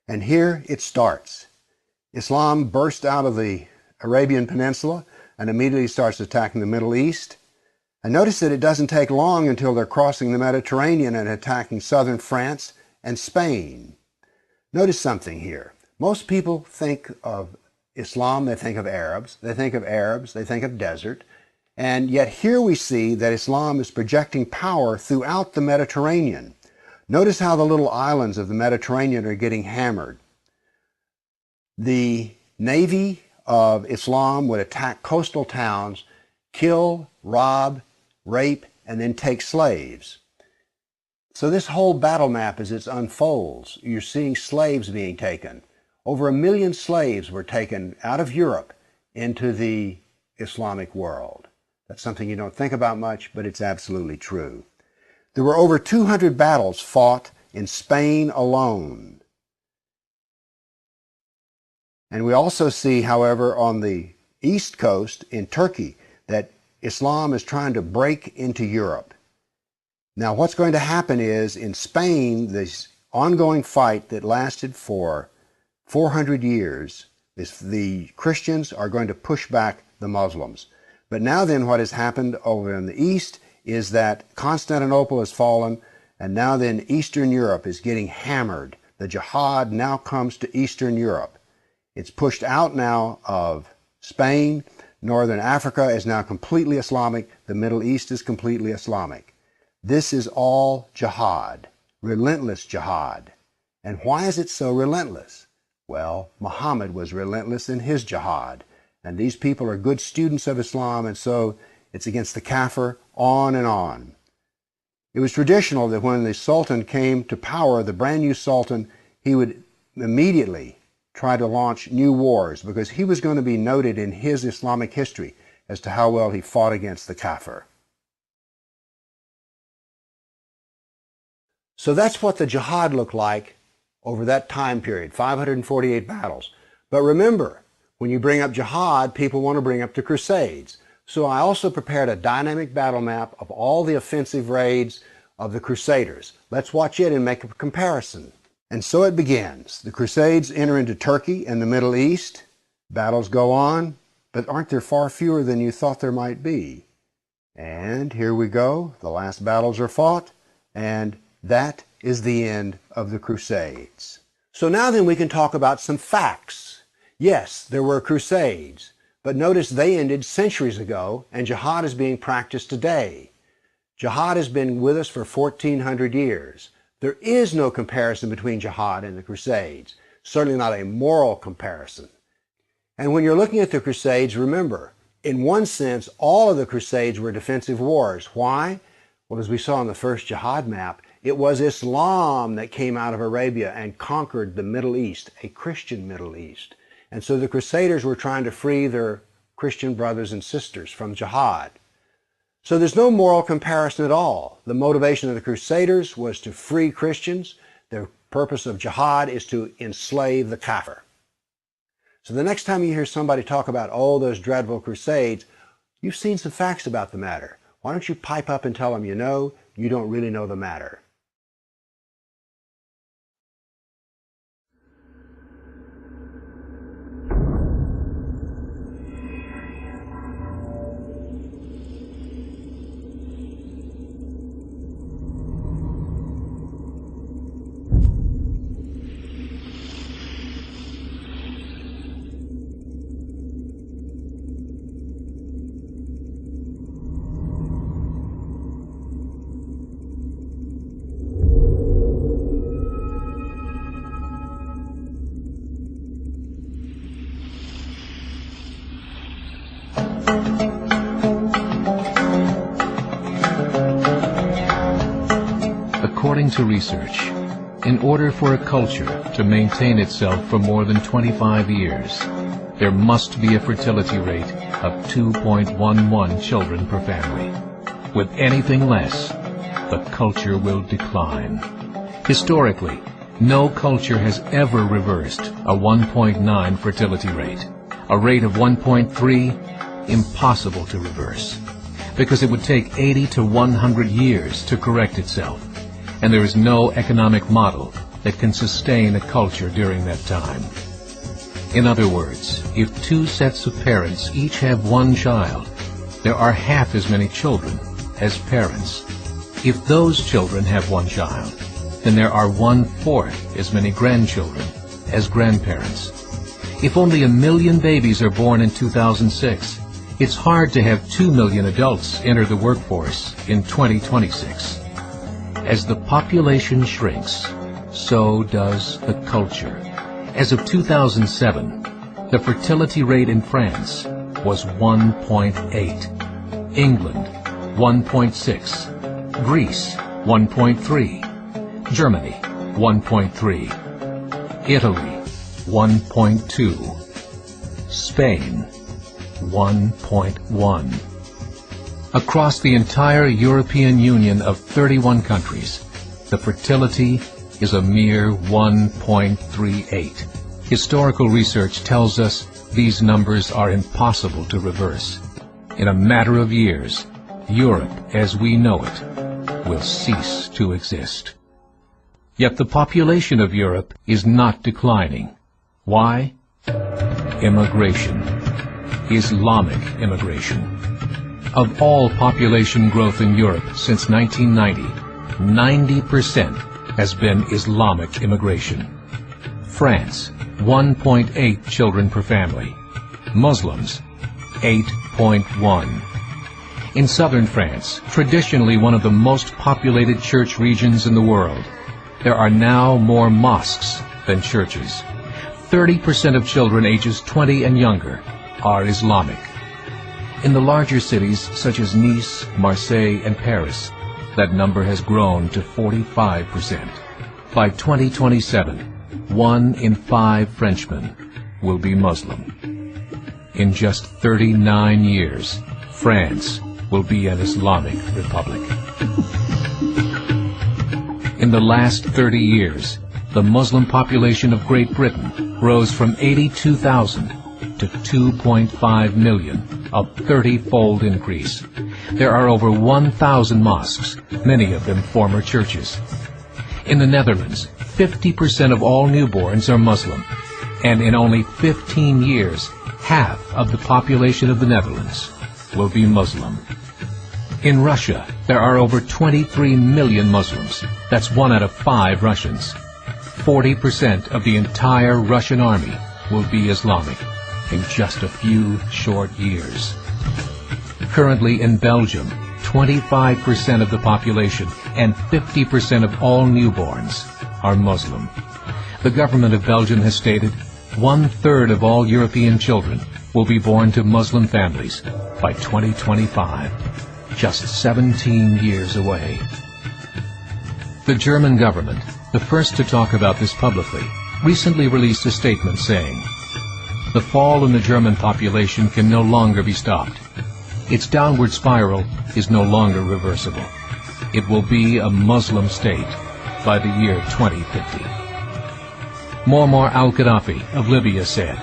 And here it starts. Islam burst out of the Arabian Peninsula and immediately starts attacking the Middle East. And notice that it doesn't take long until they're crossing the Mediterranean and attacking southern France and Spain. Notice something here. Most people think of Islam, they think of Arabs, they think of desert. And yet here we see that Islam is projecting power throughout the Mediterranean. Notice how the little islands of the Mediterranean are getting hammered. The navy of Islam would attack coastal towns, kill, rob, rape, and then take slaves. So this whole battle map, as it unfolds, you're seeing slaves being taken. Over 1 million slaves were taken out of Europe into the Islamic world. That's something you don't think about much, but it's absolutely true. There were over 200 battles fought in Spain alone. And we also see, however, on the east coast in Turkey, that Islam is trying to break into Europe. Now, what's going to happen is, in Spain, this ongoing fight that lasted for 400 years, the Christians are going to push back the Muslims. But now then, what has happened over in the east is that Constantinople has fallen, and now then Eastern Europe is getting hammered. The jihad now comes to Eastern Europe. It's pushed out now of Spain. Northern Africa is now completely Islamic. The Middle East is completely Islamic. This is all jihad, relentless jihad. And why is it so relentless? Well, Muhammad was relentless in his jihad. And these people are good students of Islam, and so it's against the kafir, on and on. It was traditional that when the Sultan came to power, the brand new Sultan, he would immediately try to launch new wars because he was going to be noted in his Islamic history as to how well he fought against the kafir. So that's what the jihad looked like over that time period, 548 battles. But remember, when you bring up jihad, people want to bring up the Crusades. So I also prepared a dynamic battle map of all the offensive raids of the Crusaders. Let's watch it and make a comparison. And so it begins. The Crusades enter into Turkey and the Middle East. Battles go on, but aren't there far fewer than you thought there might be? And here we go. The last battles are fought, and that is the end of the Crusades. So now then we can talk about some facts. Yes, there were Crusades, but notice they ended centuries ago, and jihad is being practiced today. Jihad has been with us for 1,400 years. There is no comparison between jihad and the Crusades, certainly not a moral comparison. And when you're looking at the Crusades, remember, in one sense, all of the Crusades were defensive wars. Why? Well, as we saw in the first jihad map, it was Islam that came out of Arabia and conquered the Middle East, a Christian Middle East. And so the Crusaders were trying to free their Christian brothers and sisters from jihad. So there's no moral comparison at all. The motivation of the Crusaders was to free Christians. The purpose of jihad is to enslave the kafir. So the next time you hear somebody talk about, oh, those dreadful Crusades, you've seen some facts about the matter. Why don't you pipe up and tell them you know, you don't really know the matter? According to research, in order for a culture to maintain itself for more than 25 years, there must be a fertility rate of 2.11 children per family. With anything less, the culture will decline. Historically, no culture has ever reversed a 1.9 fertility rate. A rate of 1.3, impossible to reverse, because it would take 80 to 100 years to correct itself. And there is no economic model that can sustain a culture during that time. In other words, if two sets of parents each have one child, there are half as many children as parents. If those children have one child, then there are 1/4 as many grandchildren as grandparents. If only 1 million babies are born in 2006, it's hard to have 2 million adults enter the workforce in 2026. As the population shrinks, so does the culture. As of 2007, the fertility rate in France was 1.8, England 1.6, Greece 1.3, Germany 1.3, Italy 1.2, Spain 1.1. Across the entire European Union of 31 countries, the fertility is a mere 1.38. Historical research tells us these numbers are impossible to reverse. In a matter of years, Europe as we know it will cease to exist. Yet the population of Europe is not declining. Why? Immigration. Islamic immigration. Of all population growth in Europe since 1990, 90% has been Islamic immigration. France, 1.8 children per family. Muslims, 8.1. In southern France, traditionally one of the most populated church regions in the world, there are now more mosques than churches. 30% of children ages 20 and younger are Islamic. In the larger cities such as Nice, Marseille, and Paris, that number has grown to 45%. By 2027, 1 in 5 Frenchmen will be Muslim. In just 39 years, France will be an Islamic republic. In the last 30 years, the Muslim population of Great Britain rose from 82,000 to 2.5 million, a 30-fold increase. There are over 1,000 mosques, many of them former churches. In the Netherlands, 50% of all newborns are Muslim, and in only 15 years, half of the population of the Netherlands will be Muslim. In Russia, there are over 23 million Muslims. That's 1 out of 5 Russians. 40% of the entire Russian army will be Islamic in just a few short years. Currently in Belgium, 25% of the population and 50% of all newborns are Muslim. The government of Belgium has stated 1/3 of all European children will be born to Muslim families by 2025, just 17 years away. The German government, the first to talk about this publicly, recently released a statement saying, "The fall in the German population can no longer be stopped. Its downward spiral is no longer reversible. It will be a Muslim state by the year 2050. Muammar al-Gaddafi of Libya said,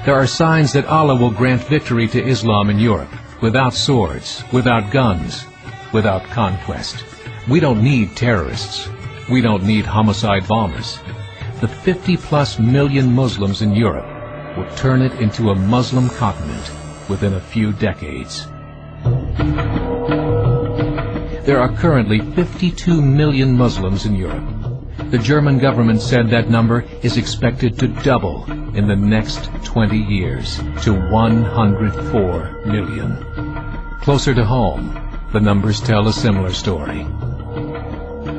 "There are signs that Allah will grant victory to Islam in Europe, without swords, without guns, without conquest. We don't need terrorists. We don't need homicide bombers. The 50+ million Muslims in Europe will turn it into a Muslim continent within a few decades." There are currently 52 million Muslims in Europe. The German government said that number is expected to double in the next 20 years to 104 million. Closer to home, the numbers tell a similar story.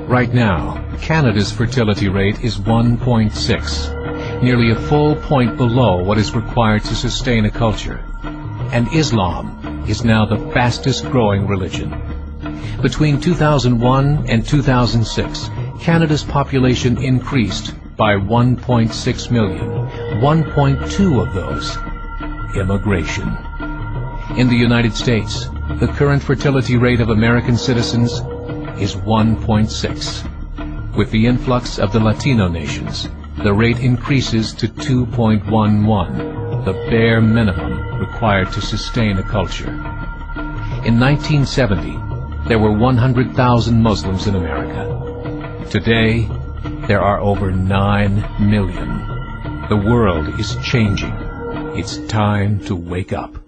Right now, Canada's fertility rate is 1.6, nearly a full point below what is required to sustain a culture. And Islam is now the fastest growing religion. Between 2001 and 2006, Canada's population increased by 1.6 million, 1.2 of those immigration. In the United States, the current fertility rate of American citizens is 1.6. With the influx of the Latino nations, the rate increases to 2.11, the bare minimum required to sustain a culture. In 1970, there were 100,000 Muslims in America. Today, there are over 9 million. The world is changing. It's time to wake up.